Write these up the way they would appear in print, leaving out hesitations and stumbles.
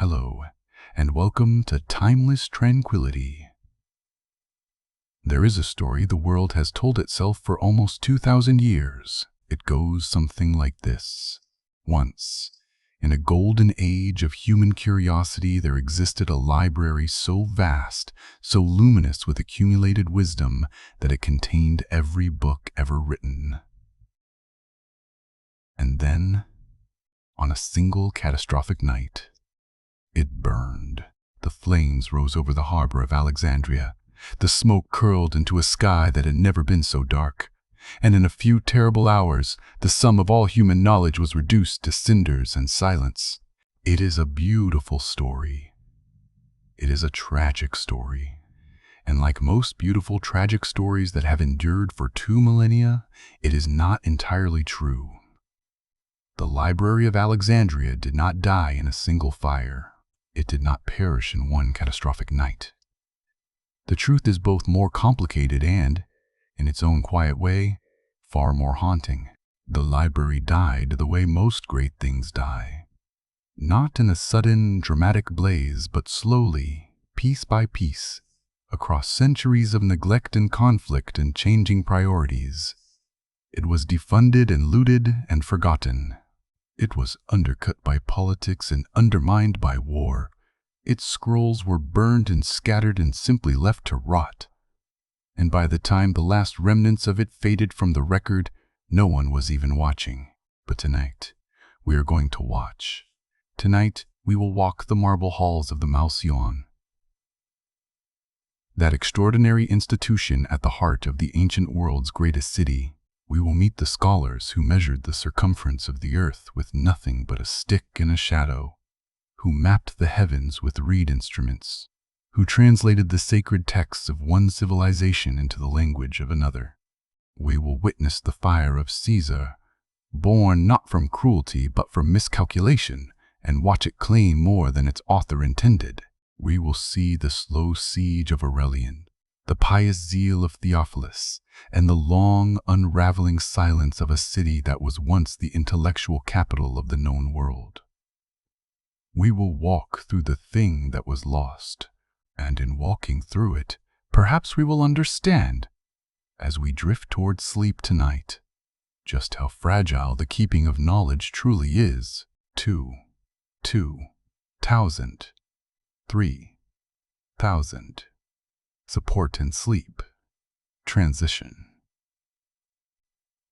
Hello, and welcome to Timeless Tranquility. There is a story the world has told itself for almost 2,000 years. It goes something like this. Once, in a golden age of human curiosity, there existed a library so vast, so luminous with accumulated wisdom, that it contained every book ever written. And then, on a single catastrophic night, it burned. The flames rose over the harbor of Alexandria. The smoke curled into a sky that had never been so dark. And in a few terrible hours, the sum of all human knowledge was reduced to cinders and silence. It is a beautiful story. It is a tragic story. And like most beautiful tragic stories that have endured for 2 millennia, it is not entirely true. The Library of Alexandria did not die in a single fire. It did not perish in one catastrophic night. The truth is both more complicated and, in its own quiet way, far more haunting. The library died the way most great things die. Not in a sudden, dramatic blaze, but slowly, piece by piece, across centuries of neglect and conflict and changing priorities. It was defunded and looted and forgotten. It was undercut by politics and undermined by war. Its scrolls were burned and scattered and simply left to rot. And by the time the last remnants of it faded from the record, no one was even watching. But tonight, we are going to watch. Tonight, we will walk the marble halls of the Mausoleum. That extraordinary institution at the heart of the ancient world's greatest city. We will meet the scholars who measured the circumference of the earth with nothing but a stick and a shadow, who mapped the heavens with reed instruments, who translated the sacred texts of one civilization into the language of another. We will witness the fire of Caesar, born not from cruelty but from miscalculation, and watch it claim more than its author intended. We will see the slow siege of Aurelian, the pious zeal of Theophilus, and the long, unraveling silence of a city that was once the intellectual capital of the known world. We will walk through the thing that was lost, and in walking through it, perhaps we will understand, as we drift toward sleep tonight, just how fragile the keeping of knowledge truly is. 2,000, 3,000. Support and sleep. Transition.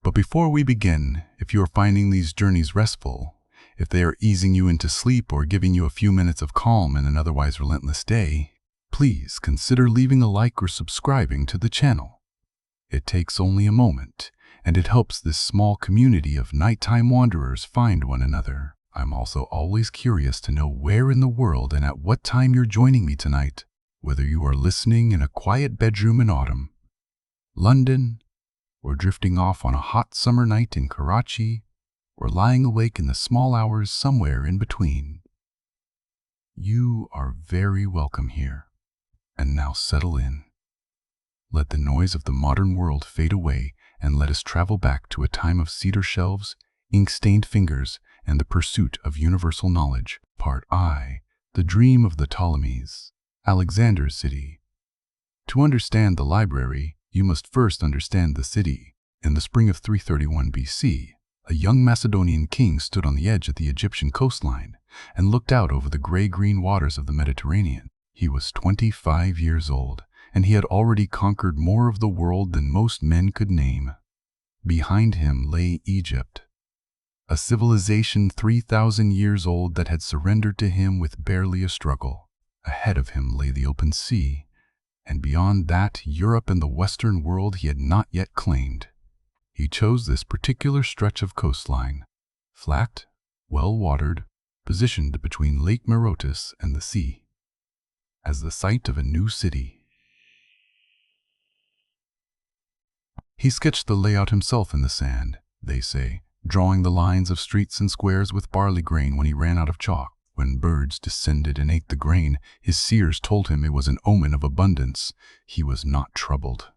But before we begin, if you are finding these journeys restful, if they are easing you into sleep or giving you a few minutes of calm in an otherwise relentless day, please consider leaving a like or subscribing to the channel. It takes only a moment, and it helps this small community of nighttime wanderers find one another. I'm also always curious to know where in the world and at what time you're joining me tonight, whether you are listening in a quiet bedroom in autumn, London, or drifting off on a hot summer night in Karachi, or lying awake in the small hours somewhere in between. You are very welcome here. And now settle in. Let the noise of the modern world fade away and let us travel back to a time of cedar shelves, ink-stained fingers, and the pursuit of universal knowledge. Part I, The Dream of the Ptolemies, Alexander's City. To understand the library, you must first understand the city. In the spring of 331 BC, a young Macedonian king stood on the edge of the Egyptian coastline and looked out over the gray-green waters of the Mediterranean. He was 25 years old, and he had already conquered more of the world than most men could name. Behind him lay Egypt, a civilization 3,000 years old that had surrendered to him with barely a struggle. Ahead of him lay the open sea, and beyond that, Europe and the Western world he had not yet claimed. He chose this particular stretch of coastline, flat, well-watered, positioned between Lake Metropolis and the sea, as the site of a new city. He sketched the layout himself in the sand, they say, drawing the lines of streets and squares with barley grain when he ran out of chalk. When birds descended and ate the grain, his seers told him it was an omen of abundance. He was not troubled.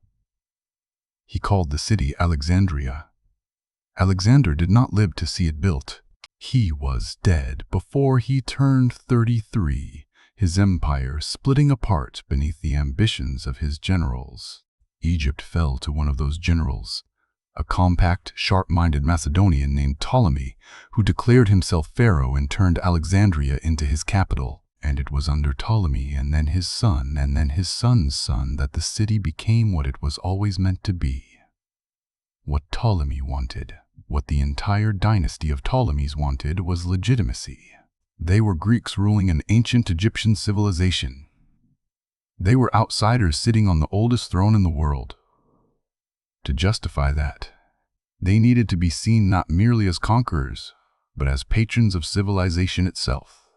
He called the city Alexandria. Alexander did not live to see it built. He was dead before he turned 33, his empire splitting apart beneath the ambitions of his generals. Egypt fell to one of those generals, a compact, sharp-minded Macedonian named Ptolemy, who declared himself pharaoh and turned Alexandria into his capital. And it was under Ptolemy and then his son and then his son's son that the city became what it was always meant to be. What Ptolemy wanted, what the entire dynasty of Ptolemies wanted, was legitimacy. They were Greeks ruling an ancient Egyptian civilization. They were outsiders sitting on the oldest throne in the world. To justify that, they needed to be seen not merely as conquerors, but as patrons of civilization itself.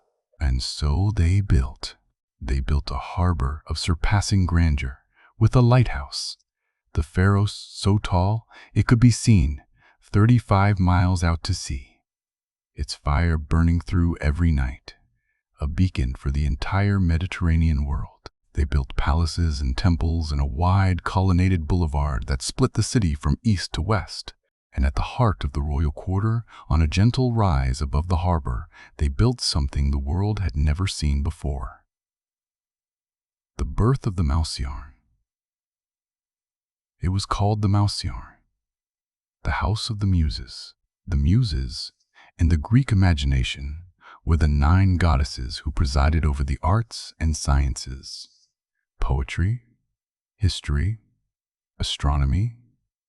And so they built a harbor of surpassing grandeur, with a lighthouse. The Pharos so tall it could be seen 35 miles out to sea, its fire burning through every night, a beacon for the entire Mediterranean world. They built palaces and temples and a wide colonnaded boulevard that split the city from east to west. And at the heart of the royal quarter, on a gentle rise above the harbor, they built something the world had never seen before. The birth of the mouse yarn. It was called the mouse yarn, the house of the Muses. The Muses, in the Greek imagination, were the 9 goddesses who presided over the arts and sciences: poetry, history, astronomy,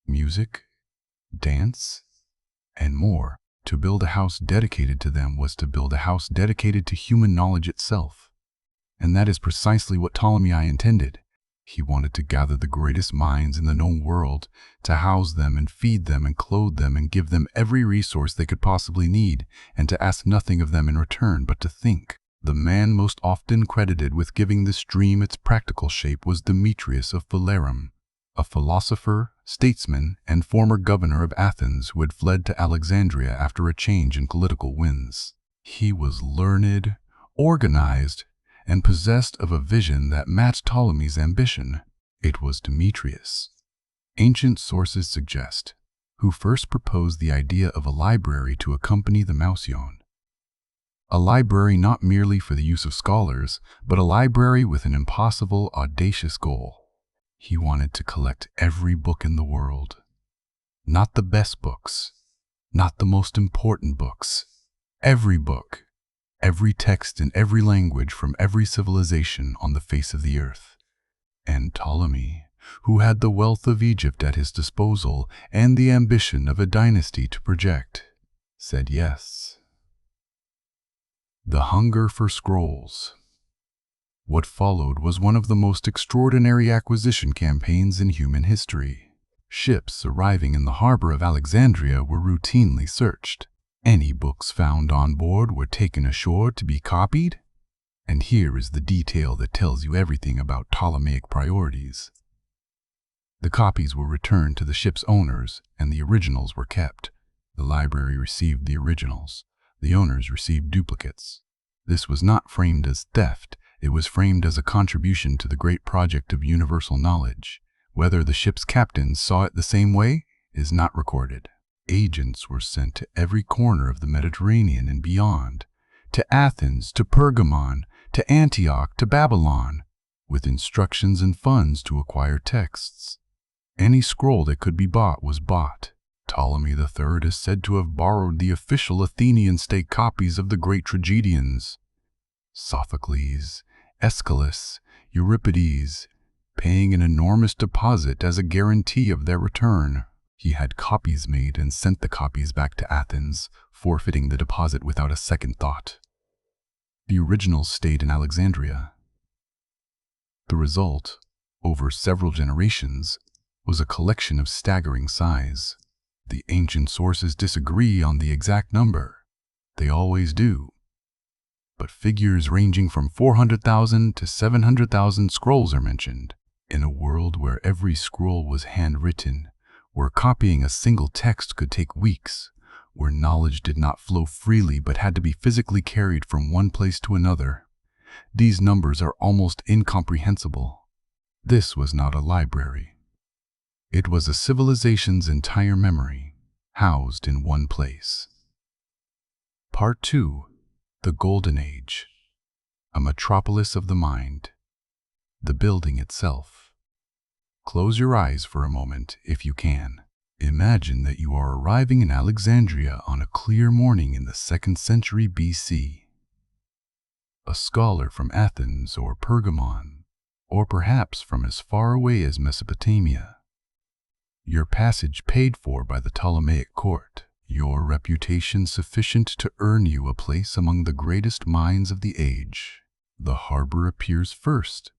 music, dance, and more. To build a house dedicated to them was to build a house dedicated to human knowledge itself. And that is precisely what Ptolemy I intended. He wanted to gather the greatest minds in the known world, to house them and feed them and clothe them and give them every resource they could possibly need, and to ask nothing of them in return but to think. The man most often credited with giving this dream its practical shape was Demetrius of Phalerum, a philosopher, statesman, and former governor of Athens who had fled to Alexandria after a change in political winds. He was learned, organized, and possessed of a vision that matched Ptolemy's ambition. It was Demetrius, ancient sources suggest, who first proposed the idea of a library to accompany the mouse yarn. A library not merely for the use of scholars, but a library with an impossible, audacious goal. He wanted to collect every book in the world. Not the best books, not the most important books. Every book, every text in every language from every civilization on the face of the earth. And Ptolemy, who had the wealth of Egypt at his disposal and the ambition of a dynasty to project, said yes. The hunger for scrolls. What followed was one of the most extraordinary acquisition campaigns in human history. Ships arriving in the harbor of Alexandria were routinely searched. Any books found on board were taken ashore to be copied. And here is the detail that tells you everything about Ptolemaic priorities. The copies were returned to the ship's owners, and the originals were kept. The library received the originals. The owners received duplicates. This was not framed as theft. It was framed as a contribution to the great project of universal knowledge. Whether the ship's captains saw it the same way is not recorded. Agents were sent to every corner of the Mediterranean and beyond, to Athens, to Pergamon, to Antioch, to Babylon, with instructions and funds to acquire texts. Any scroll that could be bought was bought. Ptolemy III is said to have borrowed the official Athenian state copies of the great tragedians, Sophocles, Aeschylus, Euripides, paying an enormous deposit as a guarantee of their return. He had copies made and sent the copies back to Athens, forfeiting the deposit without a second thought. The originals stayed in Alexandria. The result, over several generations, was a collection of staggering size. The ancient sources disagree on the exact number. They always do. But figures ranging from 400,000 to 700,000 scrolls are mentioned. In a world where every scroll was handwritten, where copying a single text could take weeks, where knowledge did not flow freely but had to be physically carried from one place to another, these numbers are almost incomprehensible. This was not a library. It was a civilization's entire memory, housed in one place. Part 2. The Golden Age. A metropolis of the mind. The building itself. Close your eyes for a moment, if you can. Imagine that you are arriving in Alexandria on a clear morning in the 2nd century BC. A scholar from Athens or Pergamon, or perhaps from as far away as Mesopotamia. Your passage paid for by the Ptolemaic court. Your reputation sufficient to earn you a place among the greatest minds of the age. The harbor appears first,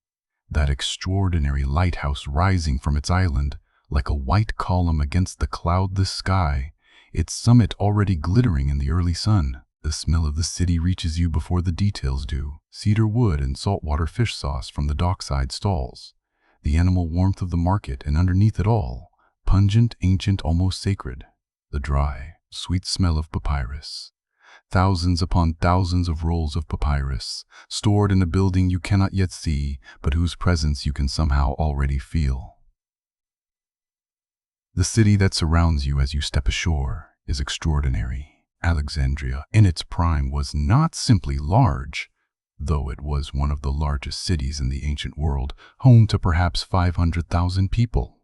that extraordinary lighthouse rising from its island like a white column against the cloudless sky, its summit already glittering in the early sun. The smell of the city reaches you before the details do. Cedar wood and saltwater fish sauce from the dockside stalls, the animal warmth of the market, and underneath it all, pungent, ancient, almost sacred, the dry, sweet smell of papyrus. Thousands upon thousands of rolls of papyrus, stored in a building you cannot yet see, but whose presence you can somehow already feel. The city that surrounds you as you step ashore is extraordinary. Alexandria, in its prime, was not simply large, though it was one of the largest cities in the ancient world, home to perhaps 500,000 people.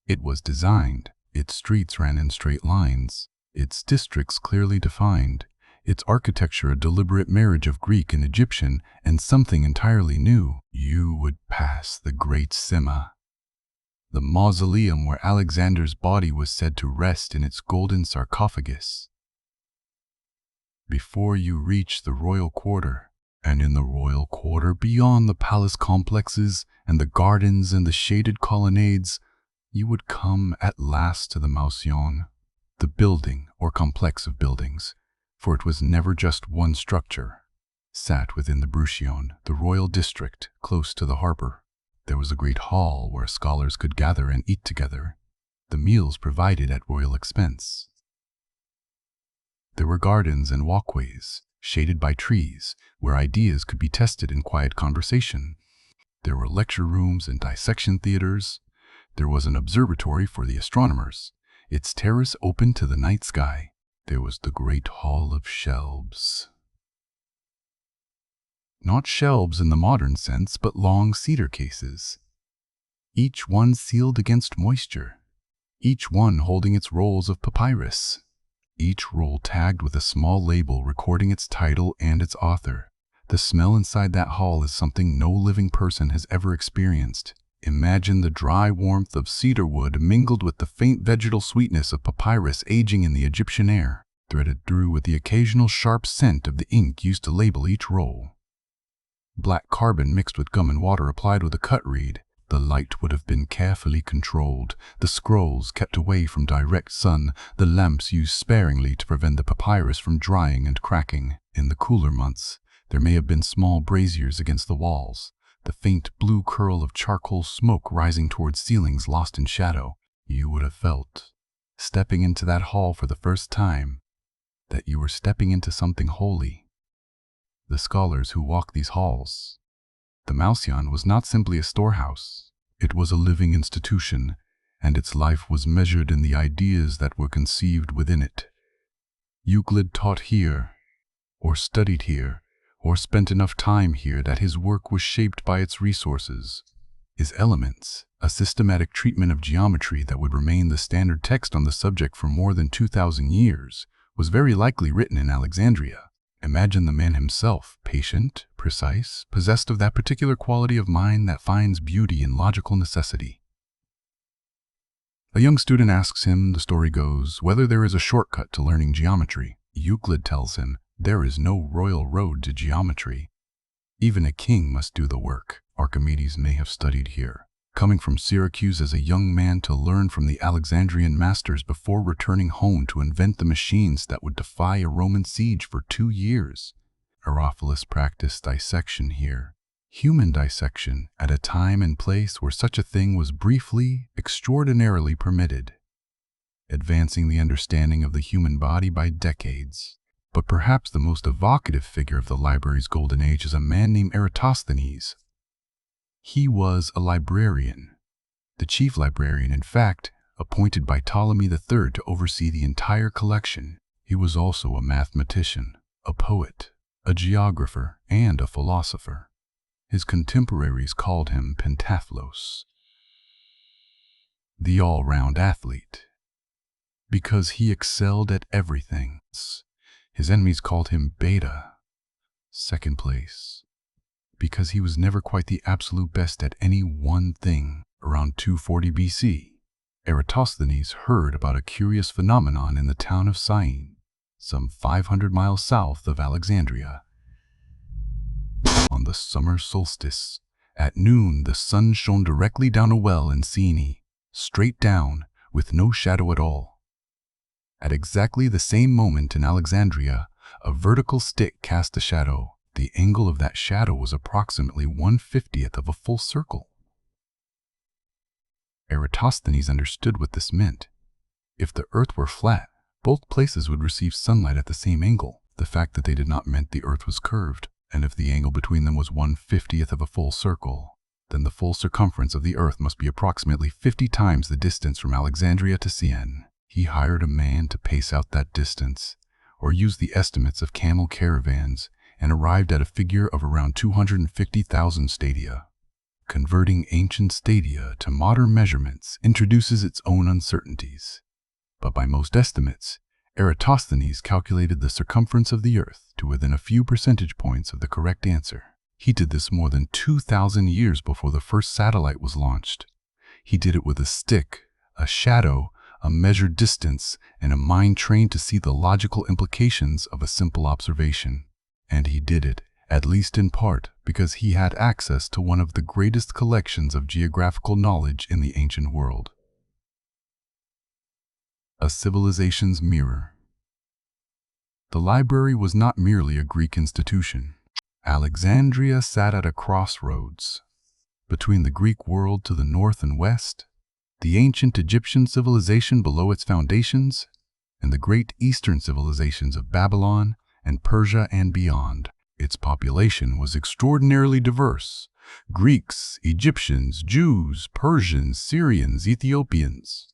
It was designed. Its streets ran in straight lines, its districts clearly defined, its architecture a deliberate marriage of Greek and Egyptian, and something entirely new. You would pass the Great Sima, the mausoleum where Alexander's body was said to rest in its golden sarcophagus, before you reach the royal quarter. And in the royal quarter, beyond the palace complexes and the gardens and the shaded colonnades, you would come at last to the Mausion, the building or complex of buildings, for it was never just one structure. Sat within the Bruchion, the royal district, close to the harbor. There was a great hall where scholars could gather and eat together, the meals provided at royal expense. There were gardens and walkways, shaded by trees, where ideas could be tested in quiet conversation. There were lecture rooms and dissection theaters. There was an observatory for the astronomers, its terrace open to the night sky. There was the great hall of shelves. Not shelves in the modern sense, but long cedar cases, each one sealed against moisture, each one holding its rolls of papyrus, each roll tagged with a small label recording its title and its author. The smell inside that hall is something no living person has ever experienced. Imagine the dry warmth of cedar wood mingled with the faint vegetal sweetness of papyrus aging in the Egyptian air, threaded through with the occasional sharp scent of the ink used to label each roll. Black carbon mixed with gum and water applied with a cut reed. The light would have been carefully controlled, the scrolls kept away from direct sun, the lamps used sparingly to prevent the papyrus from drying and cracking. In the cooler months, there may have been small braziers against the walls, the faint blue curl of charcoal smoke rising towards ceilings lost in shadow. You would have felt, stepping into that hall for the first time, that you were stepping into something holy. The scholars who walked these halls, the Mausion, was not simply a storehouse. It was a living institution, and its life was measured in the ideas that were conceived within it. Euclid taught here, or studied here, or spent enough time here that his work was shaped by its resources. His Elements, a systematic treatment of geometry that would remain the standard text on the subject for more than 2,000 years, was very likely written in Alexandria. Imagine the man himself, patient, precise, possessed of that particular quality of mind that finds beauty in logical necessity. A young student asks him, the story goes, whether there is a shortcut to learning geometry. Euclid tells him, there is no royal road to geometry. Even a king must do the work. Archimedes may have studied here, coming from Syracuse as a young man to learn from the Alexandrian masters before returning home to invent the machines that would defy a Roman siege for 2 years. Herophilus practiced dissection here, human dissection, at a time and place where such a thing was briefly, extraordinarily permitted, advancing the understanding of the human body by decades. But perhaps the most evocative figure of the library's golden age is a man named Eratosthenes. He was a librarian, the chief librarian, in fact, appointed by Ptolemy III to oversee the entire collection. He was also a mathematician, a poet, a geographer, and a philosopher. His contemporaries called him Pentathlos, the all-round athlete, because he excelled at everything. His enemies called him Beta, second place, because he was never quite the absolute best at any one thing. Around 240 BC, Eratosthenes heard about a curious phenomenon in the town of Syene, some 500 miles south of Alexandria. On the summer solstice, at noon the sun shone directly down a well in Syene, straight down, with no shadow at all. At exactly the same moment in Alexandria, a vertical stick cast a shadow. The angle of that shadow was approximately 1/50th of a full circle. Eratosthenes understood what this meant. If the earth were flat, both places would receive sunlight at the same angle. The fact that they did not meant the earth was curved, and if the angle between them was 1/50th of a full circle, then the full circumference of the earth must be approximately 50 times the distance from Alexandria to Syene. He hired a man to pace out that distance, or use the estimates of camel caravans, and arrived at a figure of around 250,000 stadia. Converting ancient stadia to modern measurements introduces its own uncertainties. But by most estimates, Eratosthenes calculated the circumference of the earth to within a few percentage points of the correct answer. He did this more than 2,000 years before the first satellite was launched. He did it with a stick, a shadow, a measured distance, and a mind trained to see the logical implications of a simple observation. And he did it, at least in part, because he had access to one of the greatest collections of geographical knowledge in the ancient world. A civilization's mirror. The library was not merely a Greek institution. Alexandria sat at a crossroads. Between the Greek world to the north and west, the ancient Egyptian civilization below its foundations, and the great Eastern civilizations of Babylon and Persia and beyond. Its population was extraordinarily diverse: Greeks, Egyptians, Jews, Persians, Syrians, Ethiopians.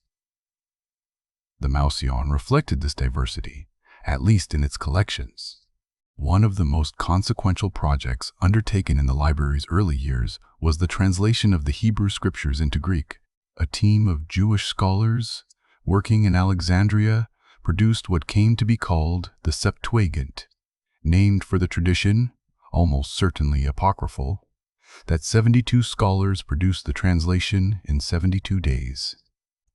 The Mouseion reflected this diversity, at least in its collections. One of the most consequential projects undertaken in the library's early years was the translation of the Hebrew scriptures into Greek. A team of Jewish scholars working in Alexandria produced what came to be called the Septuagint, named for the tradition, almost certainly apocryphal, that 72 scholars produced the translation in 72 days.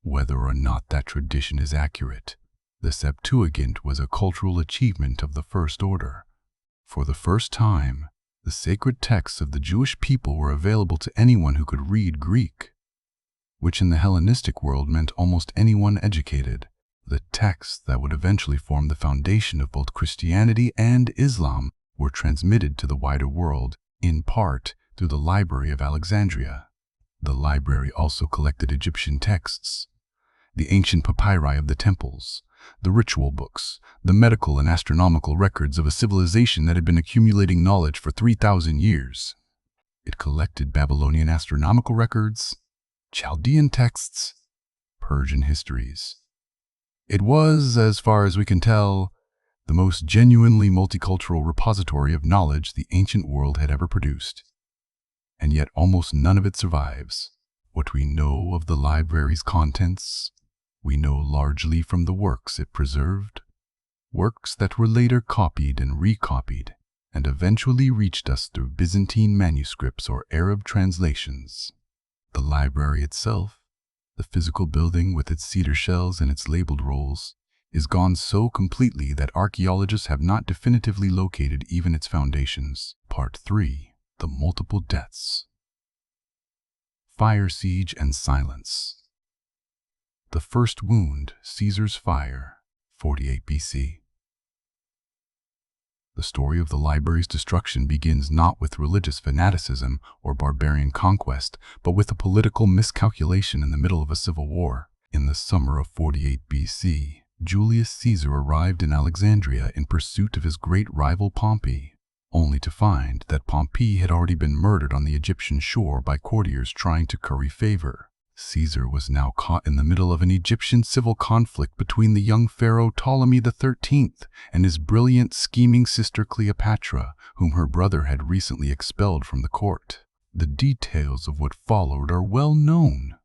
Whether or not that tradition is accurate, the Septuagint was a cultural achievement of the first order. For the first time, the sacred texts of the Jewish people were available to anyone who could read Greek, which in the Hellenistic world meant almost anyone educated. The texts that would eventually form the foundation of both Christianity and Islam were transmitted to the wider world, in part through the Library of Alexandria. The library also collected Egyptian texts, the ancient papyri of the temples, the ritual books, the medical and astronomical records of a civilization that had been accumulating knowledge for 3,000 years. It collected Babylonian astronomical records, Chaldean texts, Persian histories. It was, as far as we can tell, the most genuinely multicultural repository of knowledge the ancient world had ever produced. And yet almost none of it survives. What we know of the library's contents, we know largely from the works it preserved, works that were later copied and recopied, and eventually reached us through Byzantine manuscripts or Arab translations. The library itself, the physical building with its cedar shells and its labeled rolls, is gone so completely that archaeologists have not definitively located even its foundations. Part 3. The Multiple Deaths. Fire, Siege, and Silence. The First Wound, Caesar's Fire, 48 BC. The story of the library's destruction begins not with religious fanaticism or barbarian conquest, but with a political miscalculation in the middle of a civil war. In the summer of 48 BC, Julius Caesar arrived in Alexandria in pursuit of his great rival Pompey, only to find that Pompey had already been murdered on the Egyptian shore by courtiers trying to curry favor. Caesar was now caught in the middle of an Egyptian civil conflict between the young pharaoh Ptolemy XIII and his brilliant, scheming sister Cleopatra, whom her brother had recently expelled from the court. The details of what followed are well known.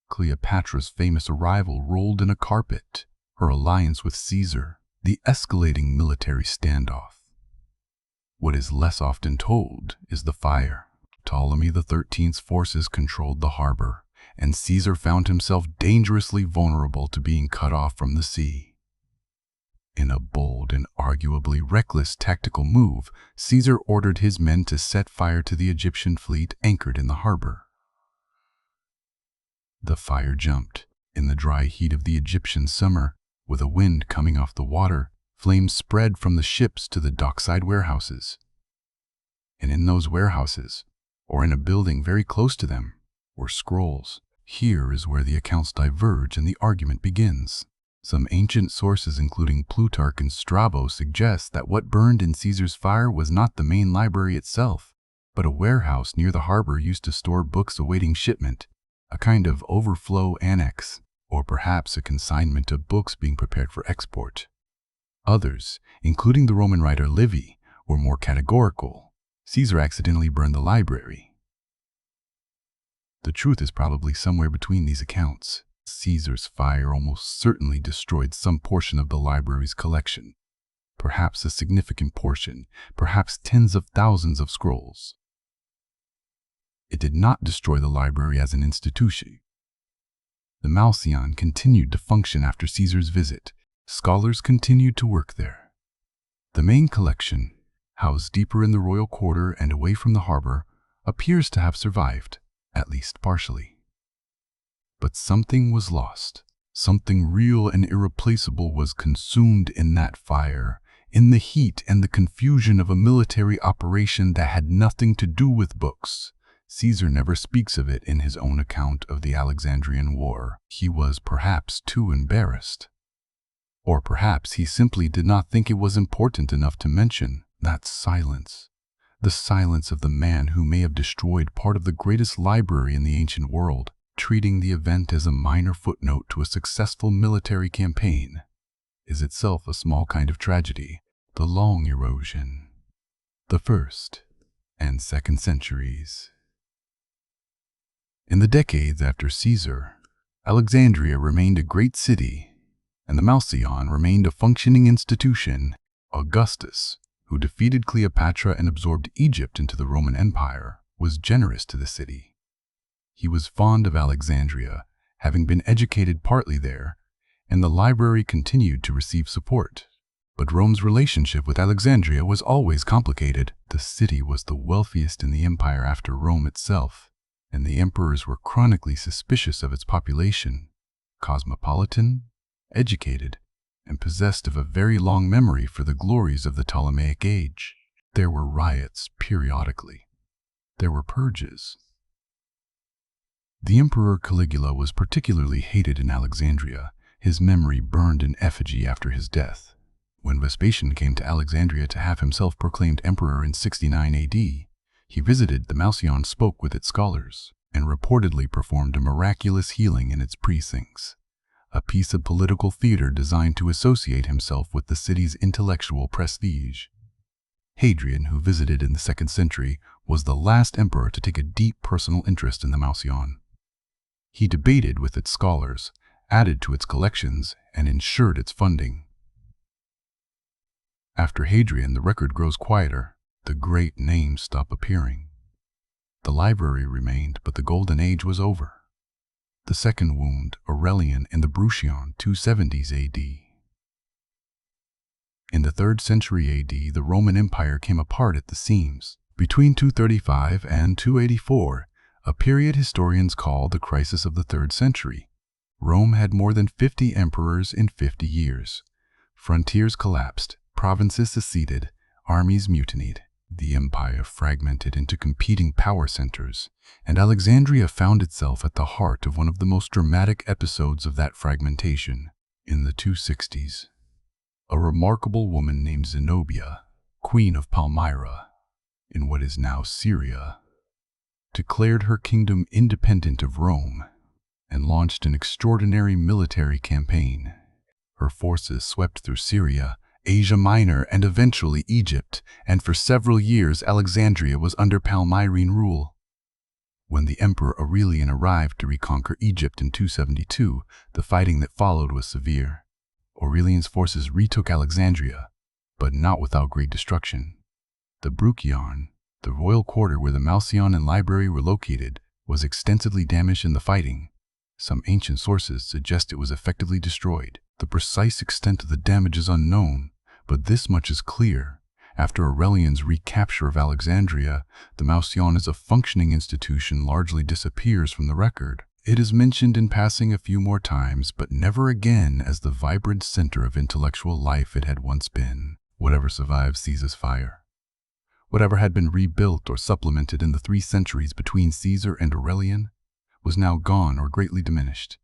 Cleopatra's famous arrival rolled in a carpet, her alliance with Caesar, the escalating military standoff. What is less often told is the fire. Ptolemy XIII's forces controlled the harbor, and Caesar found himself dangerously vulnerable to being cut off from the sea. In a bold and arguably reckless tactical move, Caesar ordered his men to set fire to the Egyptian fleet anchored in the harbor. The fire jumped. In the dry heat of the Egyptian summer, with a wind coming off the water, flames spread from the ships to the dockside warehouses. And in those warehouses, or in a building very close to them, were scrolls. Here is where the accounts diverge and the argument begins. Some ancient sources, including Plutarch and Strabo, suggest that what burned in Caesar's fire was not the main library itself, but a warehouse near the harbor used to store books awaiting shipment, a kind of overflow annex, or perhaps a consignment of books being prepared for export. Others, including the Roman writer Livy, were more categorical. Caesar accidentally burned the library. The truth is probably somewhere between these accounts. Caesar's fire almost certainly destroyed some portion of the library's collection, perhaps a significant portion, perhaps tens of thousands of scrolls. It did not destroy the library as an institution. The Malseon continued to function after Caesar's visit. Scholars continued to work there. The main collection, housed deeper in the royal quarter and away from the harbor, appears to have survived, at least partially. But something was lost. Something real and irreplaceable was consumed in that fire, in the heat and the confusion of a military operation that had nothing to do with books. Caesar never speaks of it in his own account of the Alexandrian War. He was perhaps too embarrassed. Or perhaps he simply did not think it was important enough to mention that silence. The silence of the man who may have destroyed part of the greatest library in the ancient world, treating the event as a minor footnote to a successful military campaign, is itself a small kind of tragedy. The long erosion. The 1st and 2nd centuries. In the decades after Caesar, Alexandria remained a great city, and the Malseon remained a functioning institution. Augustus, who defeated Cleopatra and absorbed Egypt into the Roman Empire, was generous to the city. He was fond of Alexandria, having been educated partly there, and the library continued to receive support. But Rome's relationship with Alexandria was always complicated. The city was the wealthiest in the empire after Rome itself, and the emperors were chronically suspicious of its population. Cosmopolitan, educated, and possessed of a very long memory for the glories of the Ptolemaic age. There were riots periodically. There were purges. The Emperor Caligula was particularly hated in Alexandria. His memory burned in effigy after his death. When Vespasian came to Alexandria to have himself proclaimed emperor in 69 AD, he visited the Malseon, spoke with its scholars, and reportedly performed a miraculous healing in its precincts, a piece of political theater designed to associate himself with the city's intellectual prestige. Hadrian, who visited in the 2nd century, was the last emperor to take a deep personal interest in the Malseon. He debated with its scholars, added to its collections, and ensured its funding. After Hadrian, the record grows quieter. The great names stop appearing. The library remained, but the Golden Age was over. The second wound, Aurelian in the Bruchion, 270s AD. In the 3rd century AD, the Roman Empire came apart at the seams. Between 235 and 284, a period historians call the crisis of the 3rd century. Rome had more than 50 emperors in 50 years. Frontiers collapsed, provinces seceded, armies mutinied. The empire fragmented into competing power centers, and Alexandria found itself at the heart of one of the most dramatic episodes of that fragmentation. In the 260s, a remarkable woman named Zenobia, queen of Palmyra, in what is now Syria, declared her kingdom independent of Rome. and launched an extraordinary military campaign. Her forces swept through Syria, Asia Minor, and eventually Egypt, and for several years Alexandria was under Palmyrene rule. When the Emperor Aurelian arrived to reconquer Egypt in 272, the fighting that followed was severe. Aurelian's forces retook Alexandria, but not without great destruction. The Bruchion, the royal quarter where the Malsion and library were located, was extensively damaged in the fighting. Some ancient sources suggest it was effectively destroyed. The precise extent of the damage is unknown, but this much is clear. After Aurelian's recapture of Alexandria, the Malsion as a functioning institution largely disappears from the record. It is mentioned in passing a few more times, but never again as the vibrant center of intellectual life it had once been. Whatever survives seizes fire. Whatever had been rebuilt or supplemented in the 3 centuries between Caesar and Aurelian was now gone or greatly diminished.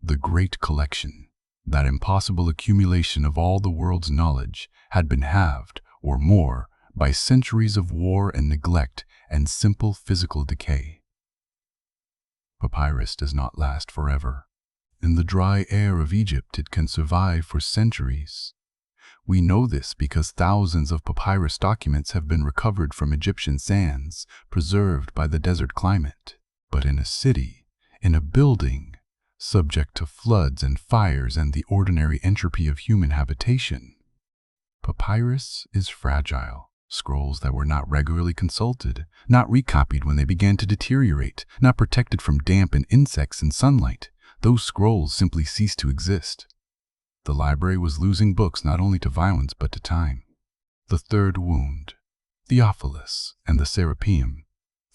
The great collection, that impossible accumulation of all the world's knowledge, had been halved, or more, by centuries of war and neglect and simple physical decay. Papyrus does not last forever. In the dry air of Egypt, it can survive for centuries. We know this because thousands of papyrus documents have been recovered from Egyptian sands, preserved by the desert climate. But in a city, in a building, subject to floods and fires and the ordinary entropy of human habitation, papyrus is fragile. Scrolls that were not regularly consulted, not recopied when they began to deteriorate, not protected from damp and insects and sunlight, those scrolls simply ceased to exist. The library was losing books not only to violence but to time. The Third Wound, Theophilus, and the Serapeum,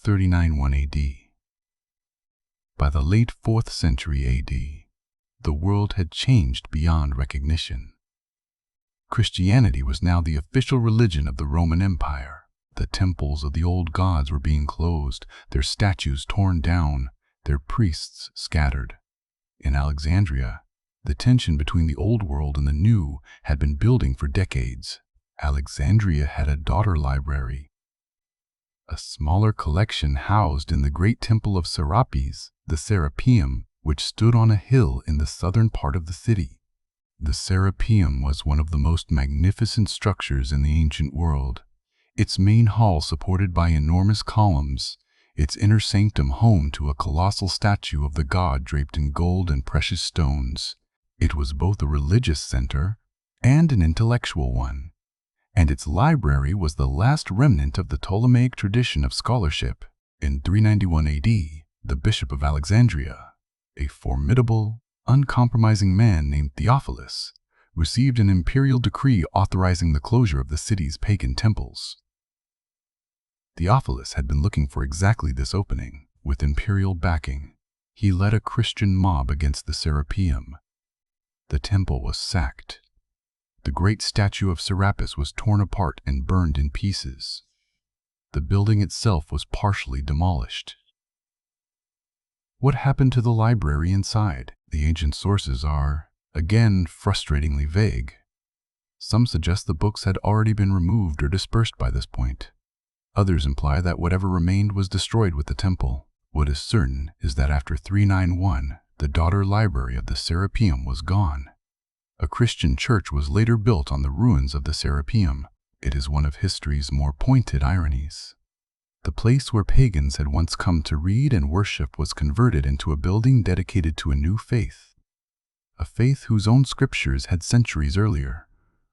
39-1 AD. By the late 4th century AD, the world had changed beyond recognition. Christianity was now the official religion of the Roman Empire. The temples of the old gods were being closed, their statues torn down, their priests scattered. In Alexandria, the tension between the old world and the new had been building for decades. Alexandria had a daughter library, a smaller collection housed in the great temple of Serapis, the Serapeum, which stood on a hill in the southern part of the city. The Serapeum was one of the most magnificent structures in the ancient world. Its main hall supported by enormous columns, its inner sanctum home to a colossal statue of the god draped in gold and precious stones. It was both a religious center and an intellectual one, and its library was the last remnant of the Ptolemaic tradition of scholarship. In 391 AD, the Bishop of Alexandria, a formidable, uncompromising man named Theophilus, received an imperial decree authorizing the closure of the city's pagan temples. Theophilus had been looking for exactly this opening. With imperial backing, he led a Christian mob against the Serapeum. The temple was sacked. The great statue of Serapis was torn apart and burned in pieces. The building itself was partially demolished. What happened to the library inside? The ancient sources are, again, frustratingly vague. Some suggest the books had already been removed or dispersed by this point. Others imply that whatever remained was destroyed with the temple. What is certain is that after 391, the daughter library of the Serapeum was gone. A Christian church was later built on the ruins of the Serapeum. It is one of history's more pointed ironies. The place where pagans had once come to read and worship was converted into a building dedicated to a new faith, a faith whose own scriptures had centuries earlier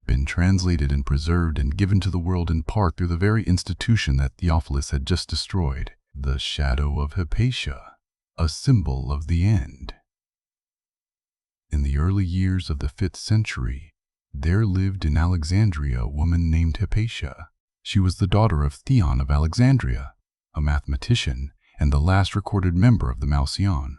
been translated and preserved and given to the world in part through the very institution that Theophilus had just destroyed, the shadow of Hypatia, a symbol of the end. In the early years of the 5th century, there lived in Alexandria a woman named Hypatia. She was the daughter of Theon of Alexandria, a mathematician and the last recorded member of the Malsion.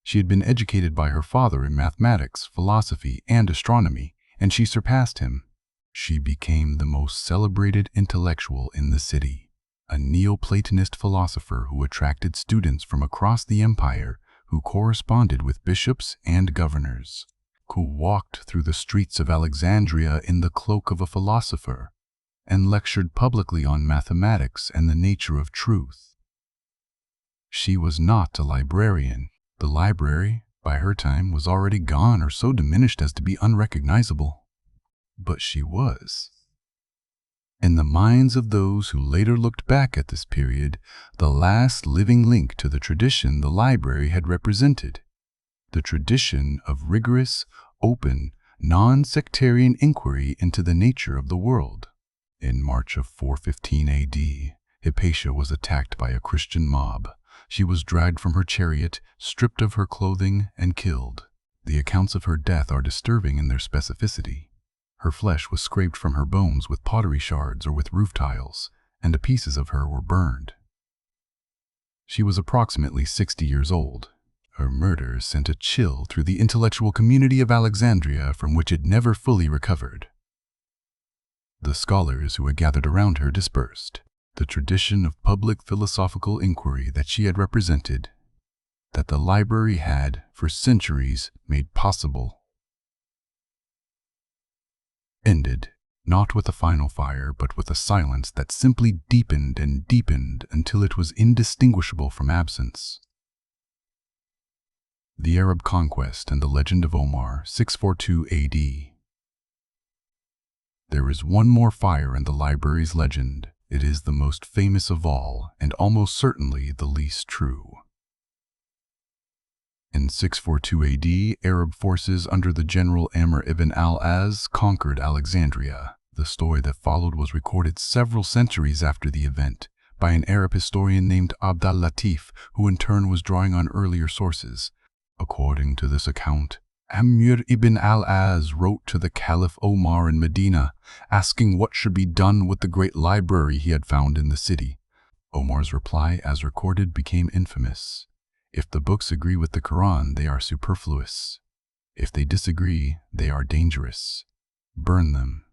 She had been educated by her father in mathematics, philosophy, and astronomy, and she surpassed him. She became the most celebrated intellectual in the city, a Neoplatonist philosopher who attracted students from across the empire who corresponded with bishops and governors, who walked through the streets of Alexandria in the cloak of a philosopher, and lectured publicly on mathematics and the nature of truth. She was not a librarian. The library, by her time, was already gone or so diminished as to be unrecognizable. But she was. In the minds of those who later looked back at this period, the last living link to the tradition the library had represented. The tradition of rigorous, open, non-sectarian inquiry into the nature of the world. In March of 415 AD, Hypatia was attacked by a Christian mob. She was dragged from her chariot, stripped of her clothing, and killed. The accounts of her death are disturbing in their specificity. Her flesh was scraped from her bones with pottery shards or with roof tiles, and pieces of her were burned. She was approximately 60 years old. Her murder sent a chill through the intellectual community of Alexandria from which it never fully recovered. The scholars who had gathered around her dispersed. The tradition of public philosophical inquiry that she had represented, that the library had, for centuries, made possible, ended, not with a final fire, but with a silence that simply deepened and deepened until it was indistinguishable from absence. The Arab Conquest and the Legend of Omar, 642 AD. There is one more fire in the library's legend. It is the most famous of all, and almost certainly the least true. In 642 AD, Arab forces under the general Amr ibn al-As conquered Alexandria. The story that followed was recorded several centuries after the event by an Arab historian named Abd al-Latif, who in turn was drawing on earlier sources. According to this account, Amr ibn al-As wrote to the Caliph Omar in Medina, asking what should be done with the great library he had found in the city. Omar's reply, as recorded, became infamous. If the books agree with the Quran, they are superfluous. If they disagree, they are dangerous. Burn them.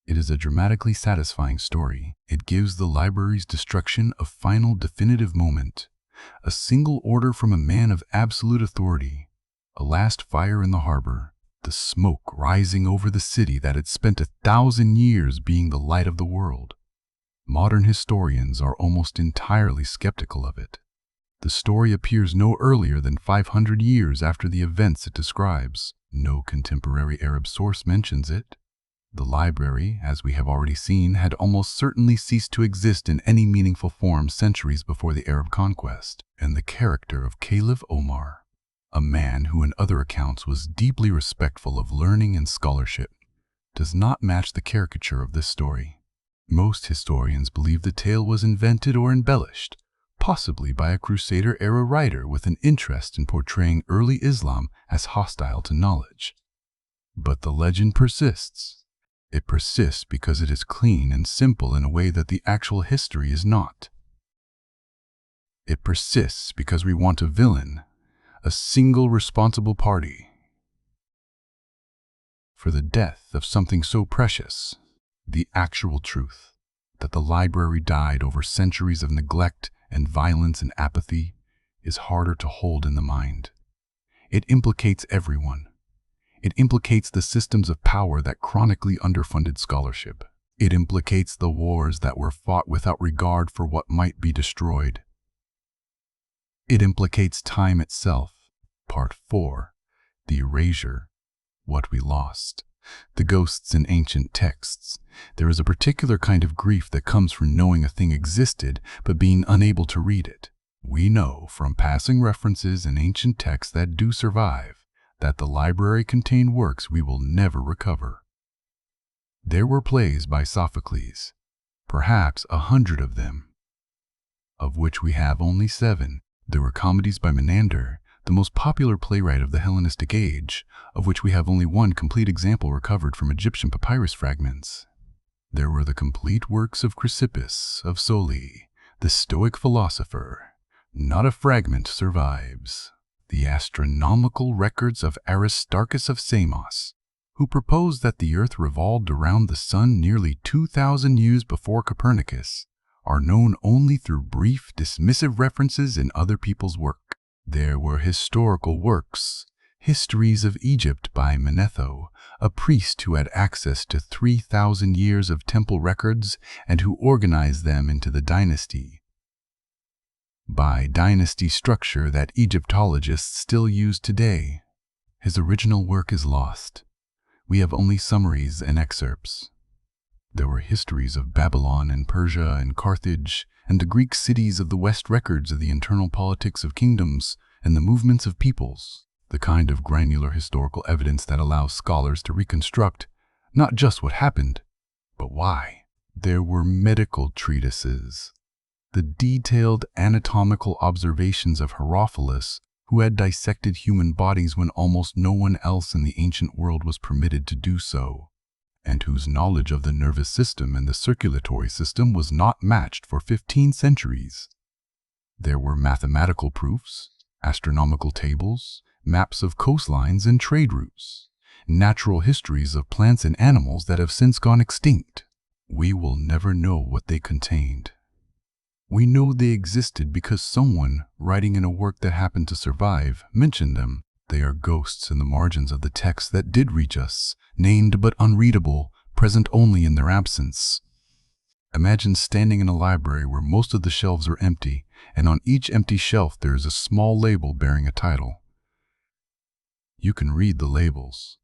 It is a dramatically satisfying story. It gives the library's destruction a final definitive moment. A single order from a man of absolute authority. A last fire in the harbor, the smoke rising over the city that had spent 1,000 years being the light of the world. Modern historians are almost entirely skeptical of it. The story appears no earlier than 500 years after the events it describes. No contemporary Arab source mentions it. The library, as we have already seen, had almost certainly ceased to exist in any meaningful form centuries before the Arab conquest. And the character of Caliph Omar, a man who in other accounts was deeply respectful of learning and scholarship, does not match the caricature of this story. Most historians believe the tale was invented or embellished, possibly by a Crusader-era writer with an interest in portraying early Islam as hostile to knowledge. But the legend persists. It persists because it is clean and simple in a way that the actual history is not. It persists because we want a villain, a single responsible party, for the death of something so precious. The actual truth, that the library died over centuries of neglect and violence and apathy, is harder to hold in the mind. It implicates everyone. It implicates the systems of power that chronically underfunded scholarship. It implicates the wars that were fought without regard for what might be destroyed. It implicates time itself. Part 4. The Erasure. What we lost. The ghosts in ancient texts. There is a particular kind of grief that comes from knowing a thing existed but being unable to read it. We know from passing references in ancient texts that do survive that the library contained works we will never recover. There were plays by Sophocles, perhaps 100 of them, of which we have only 7. There were comedies by Menander, the most popular playwright of the Hellenistic age, of which we have only one complete example recovered from Egyptian papyrus fragments. There were the complete works of Chrysippus of Soli, the Stoic philosopher. Not a fragment survives. The astronomical records of Aristarchus of Samos, who proposed that the Earth revolved around the Sun nearly 2,000 years before Copernicus, are known only through brief, dismissive references in other people's work. There were historical works, Histories of Egypt by Manetho, a priest who had access to 3,000 years of temple records and who organized them into the dynasty. by dynasty structure that Egyptologists still use today. His original work is lost. We have only summaries and excerpts. There were histories of Babylon and Persia and Carthage and the Greek cities of the West, records of the internal politics of kingdoms and the movements of peoples, the kind of granular historical evidence that allows scholars to reconstruct not just what happened, but why. There were medical treatises, the detailed anatomical observations of Herophilus, who had dissected human bodies when almost no one else in the ancient world was permitted to do so, and whose knowledge of the nervous system and the circulatory system was not matched for 15 centuries. There were mathematical proofs, astronomical tables, maps of coastlines and trade routes, natural histories of plants and animals that have since gone extinct. We will never know what they contained. We know they existed because someone, writing in a work that happened to survive, mentioned them. They are ghosts in the margins of the text that did reach us, named but unreadable, present only in their absence. Imagine standing in a library where most of the shelves are empty, and on each empty shelf there is a small label bearing a title. You can read the labels.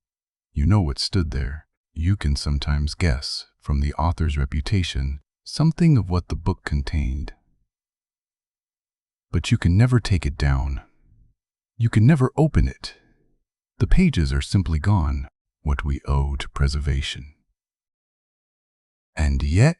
You know what stood there. You can sometimes guess, from the author's reputation, something of what the book contained. But you can never take it down. You can never open it. The pages are simply gone, what we owe to preservation. And yet,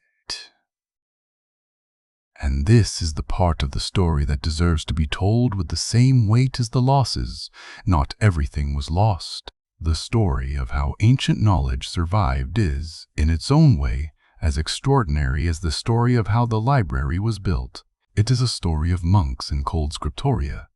and this is the part of the story that deserves to be told with the same weight as the losses, not everything was lost. The story of how ancient knowledge survived is, in its own way, as extraordinary as the story of how the library was built. It is a story of monks in cold scriptoria,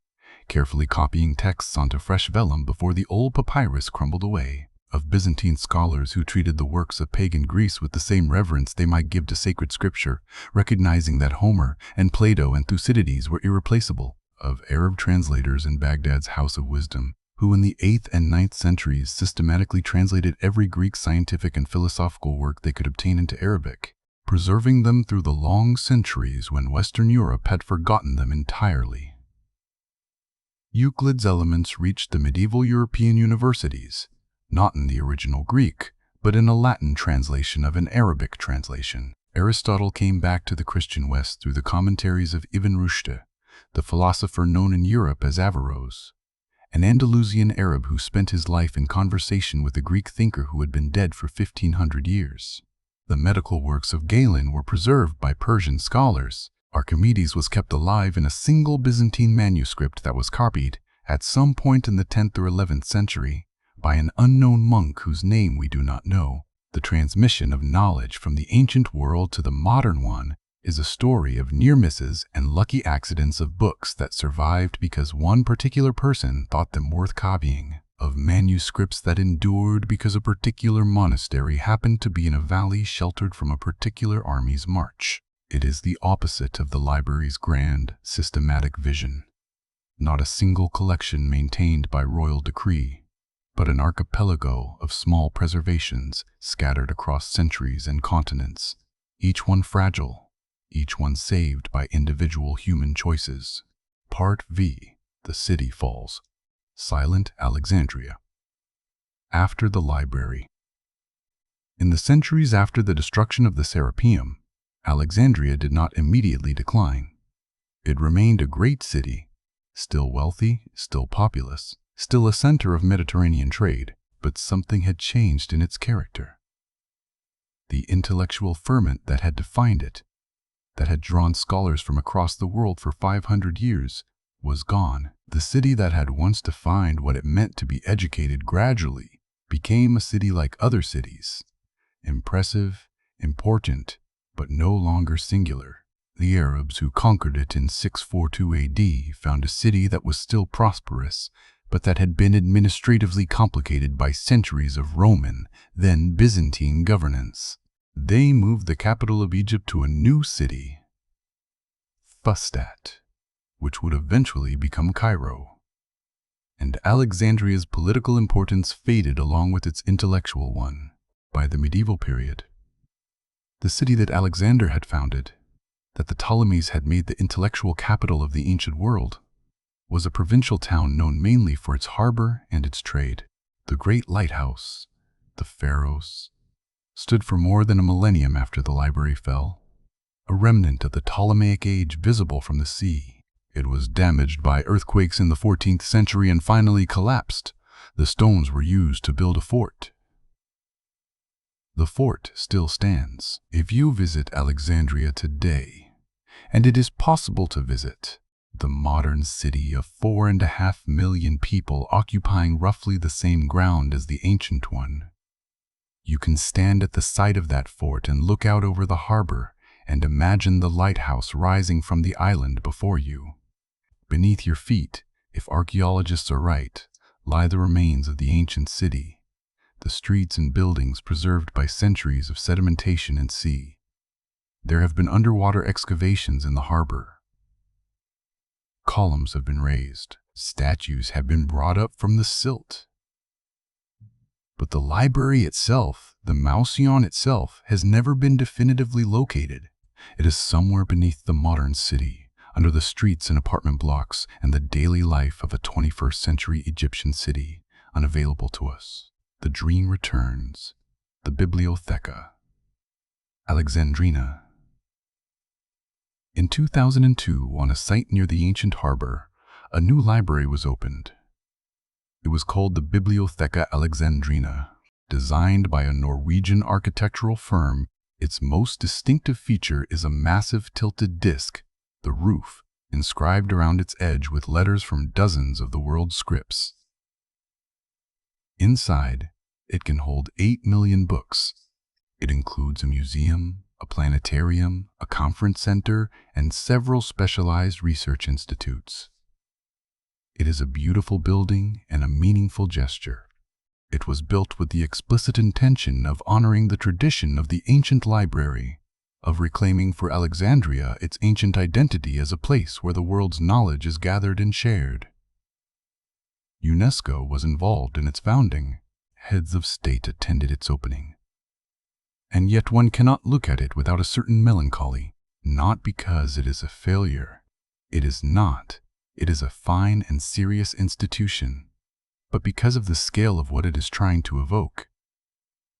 carefully copying texts onto fresh vellum before the old papyrus crumbled away, of Byzantine scholars who treated the works of pagan Greece with the same reverence they might give to sacred scripture, recognizing that Homer and Plato and Thucydides were irreplaceable, of Arab translators in Baghdad's House of Wisdom, who in the 8th and 9th centuries systematically translated every Greek scientific and philosophical work they could obtain into Arabic, preserving them through the long centuries when Western Europe had forgotten them entirely. Euclid's Elements reached the medieval European universities, not in the original Greek, but in a Latin translation of an Arabic translation. Aristotle came back to the Christian West through the commentaries of Ibn Rushd, the philosopher known in Europe as Averroes, an Andalusian Arab who spent his life in conversation with a Greek thinker who had been dead for 1500 years. The medical works of Galen were preserved by Persian scholars. Archimedes was kept alive in a single Byzantine manuscript that was copied, at some point in the 10th or 11th century, by an unknown monk whose name we do not know. The transmission of knowledge from the ancient world to the modern one is a story of near misses and lucky accidents, of books that survived because one particular person thought them worth copying, of manuscripts that endured because a particular monastery happened to be in a valley sheltered from a particular army's march. It is the opposite of the library's grand, systematic vision. Not a single collection maintained by royal decree, but an archipelago of small preservations scattered across centuries and continents, each one fragile, each one saved by individual human choices. Part V. The City Falls. Silent Alexandria. After the library. In the centuries after the destruction of the Serapeum, Alexandria did not immediately decline. It remained a great city, still wealthy, still populous, still a center of Mediterranean trade, but something had changed in its character. The intellectual ferment that had defined it, that had drawn scholars from across the world for 500 years, was gone. The city that had once defined what it meant to be educated gradually became a city like other cities, impressive, important, but no longer singular. The Arabs who conquered it in 642 AD found a city that was still prosperous, but that had been administratively complicated by centuries of Roman, then Byzantine governance. They moved the capital of Egypt to a new city, Fustat, which would eventually become Cairo. And Alexandria's political importance faded along with its intellectual one. By the medieval period, the city that Alexander had founded, that the Ptolemies had made the intellectual capital of the ancient world, was a provincial town known mainly for its harbor and its trade. The great lighthouse, the Pharos, stood for more than a millennium after the library fell, a remnant of the Ptolemaic age visible from the sea. It was damaged by earthquakes in the 14th century and finally collapsed. The stones were used to build a fort. The fort still stands. If you visit Alexandria today, and it is possible to visit, the modern city of 4.5 million people occupying roughly the same ground as the ancient one, you can stand at the site of that fort and look out over the harbor and imagine the lighthouse rising from the island before you. Beneath your feet, if archaeologists are right, lie the remains of the ancient city, the streets and buildings preserved by centuries of sedimentation and sea. There have been underwater excavations in the harbor. Columns have been raised. Statues have been brought up from the silt. But the library itself, the Mausion itself, has never been definitively located. It is somewhere beneath the modern city, under the streets and apartment blocks and the daily life of a 21st century Egyptian city, unavailable to us. The dream returns. The Bibliotheca Alexandrina. In 2002, on a site near the ancient harbor, a new library was opened. It was called the Bibliotheca Alexandrina. Designed by a Norwegian architectural firm, its most distinctive feature is a massive tilted disc, the roof, inscribed around its edge with letters from dozens of the world's scripts. Inside, it can hold 8 million books. It includes a museum, a planetarium, a conference center, and several specialized research institutes. It is a beautiful building and a meaningful gesture. It was built with the explicit intention of honoring the tradition of the ancient library, of reclaiming for Alexandria its ancient identity as a place where the world's knowledge is gathered and shared. UNESCO was involved in its founding. Heads of state attended its opening. And yet one cannot look at it without a certain melancholy, not because it is a failure. It is not. It is a fine and serious institution, but because of the scale of what it is trying to evoke.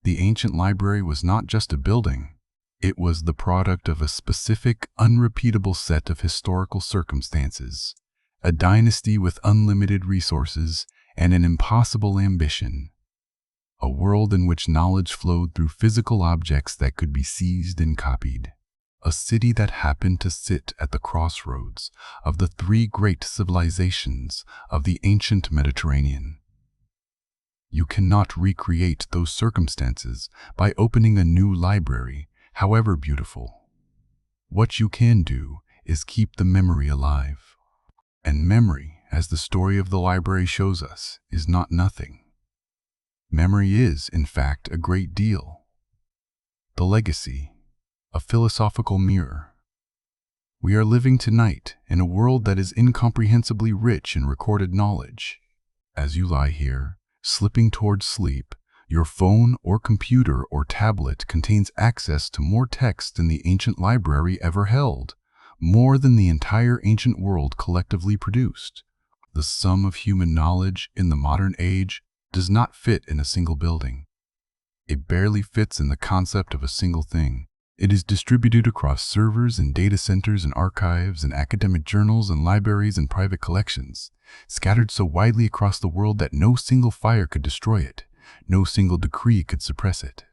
The ancient library was not just a building. It was the product of a specific, unrepeatable set of historical circumstances, a dynasty with unlimited resources and an impossible ambition. A world in which knowledge flowed through physical objects that could be seized and copied. A city that happened to sit at the crossroads of the 3 great civilizations of the ancient Mediterranean. You cannot recreate those circumstances by opening a new library, however beautiful. What you can do is keep the memory alive. And memory, as the story of the library shows us, is not nothing. Memory is, in fact, a great deal. The legacy, a philosophical mirror. We are living tonight in a world that is incomprehensibly rich in recorded knowledge. As you lie here, slipping towards sleep, your phone or computer or tablet contains access to more text than the ancient library ever held, more than the entire ancient world collectively produced. The sum of human knowledge in the modern age does not fit in a single building. It barely fits in the concept of a single thing. It is distributed across servers and data centers and archives and academic journals and libraries and private collections, scattered so widely across the world that no single fire could destroy it, no single decree could suppress it.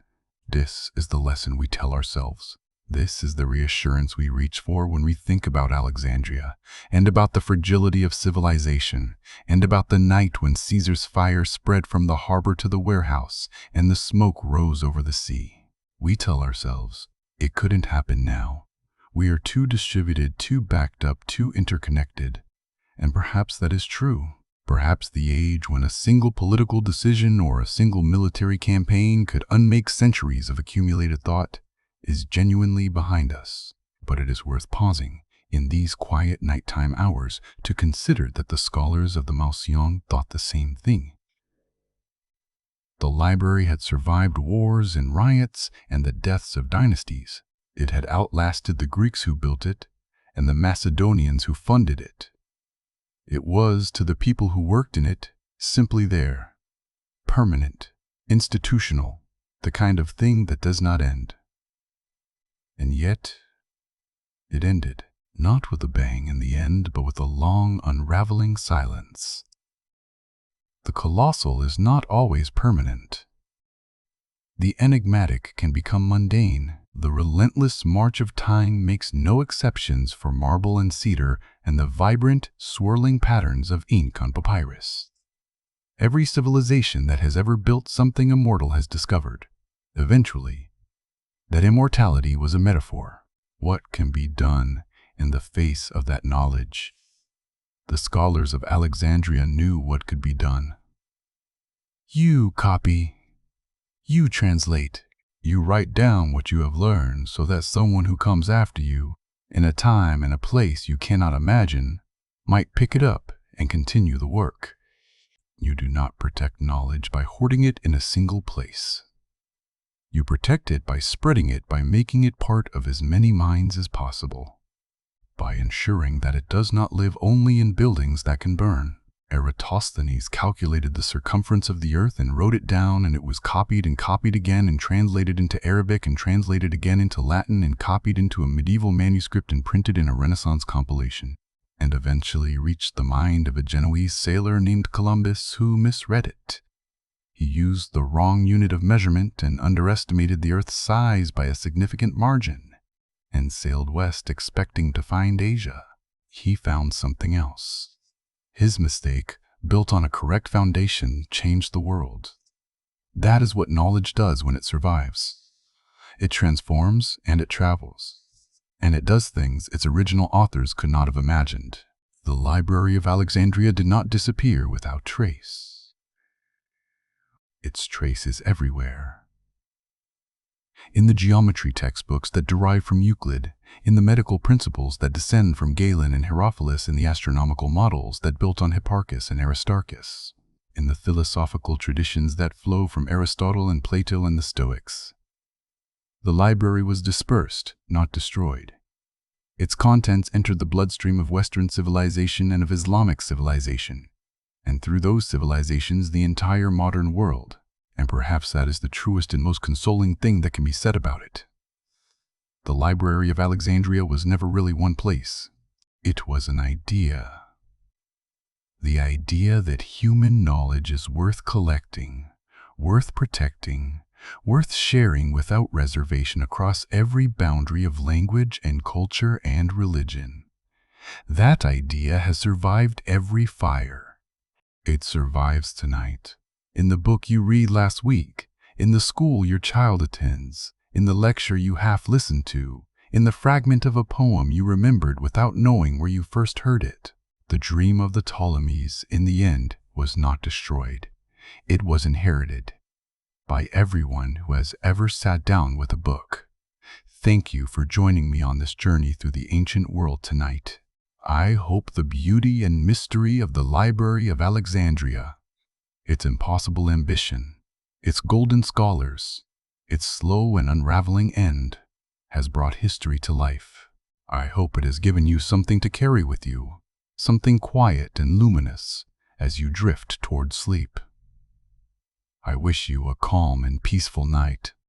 This is the lesson we tell ourselves. This is the reassurance we reach for when we think about Alexandria, and about the fragility of civilization, and about the night when Caesar's fire spread from the harbor to the warehouse, and the smoke rose over the sea. We tell ourselves, it couldn't happen now. We are too distributed, too backed up, too interconnected. And perhaps that is true. Perhaps the age when a single political decision or a single military campaign could unmake centuries of accumulated thought is genuinely behind us. But it is worth pausing in these quiet nighttime hours to consider that the scholars of the Mausion thought the same thing. The library had survived wars and riots and the deaths of dynasties. It had outlasted the Greeks who built it and the Macedonians who funded it. It was, to the people who worked in it, simply there, permanent, institutional, the kind of thing that does not end. And yet, it ended, not with a bang in the end, but with a long, unraveling silence. The colossal is not always permanent. The enigmatic can become mundane. The relentless march of time makes no exceptions for marble and cedar and the vibrant, swirling patterns of ink on papyrus. Every civilization that has ever built something immortal has discovered, eventually, that immortality was a metaphor. What can be done in the face of that knowledge? The scholars of Alexandria knew what could be done. You copy. You translate. You write down what you have learned so that someone who comes after you, in a time and a place you cannot imagine, might pick it up and continue the work. You do not protect knowledge by hoarding it in a single place. You protect it by spreading it, by making it part of as many minds as possible, by ensuring that it does not live only in buildings that can burn. Eratosthenes calculated the circumference of the earth and wrote it down, and it was copied and copied again and translated into Arabic and translated again into Latin and copied into a medieval manuscript and printed in a Renaissance compilation, and eventually reached the mind of a Genoese sailor named Columbus who misread it. He used the wrong unit of measurement and underestimated the Earth's size by a significant margin, and sailed west expecting to find Asia. He found something else. His mistake, built on a correct foundation, changed the world. That is what knowledge does when it survives. It transforms and it travels. And it does things its original authors could not have imagined. The Library of Alexandria did not disappear without trace. Its trace is everywhere. In the geometry textbooks that derive from Euclid, in the medical principles that descend from Galen and Herophilus, in the astronomical models that built on Hipparchus and Aristarchus, in the philosophical traditions that flow from Aristotle and Plato and the Stoics. The library was dispersed, not destroyed. Its contents entered the bloodstream of Western civilization and of Islamic civilization, and through those civilizations the entire modern world. And perhaps that is the truest and most consoling thing that can be said about it. The Library of Alexandria was never really one place. It was an idea. The idea that human knowledge is worth collecting, worth protecting, worth sharing without reservation across every boundary of language and culture and religion. That idea has survived every fire. It survives tonight. In the book you read last week, in the school your child attends, in the lecture you half listened to, in the fragment of a poem you remembered without knowing where you first heard it. The dream of the Ptolemies, in the end, was not destroyed. It was inherited by everyone who has ever sat down with a book. Thank you for joining me on this journey through the ancient world tonight. I hope the beauty and mystery of the Library of Alexandria, its impossible ambition, its golden scholars, its slow and unraveling end, has brought history to life. I hope it has given you something to carry with you, something quiet and luminous as you drift toward sleep. I wish you a calm and peaceful night.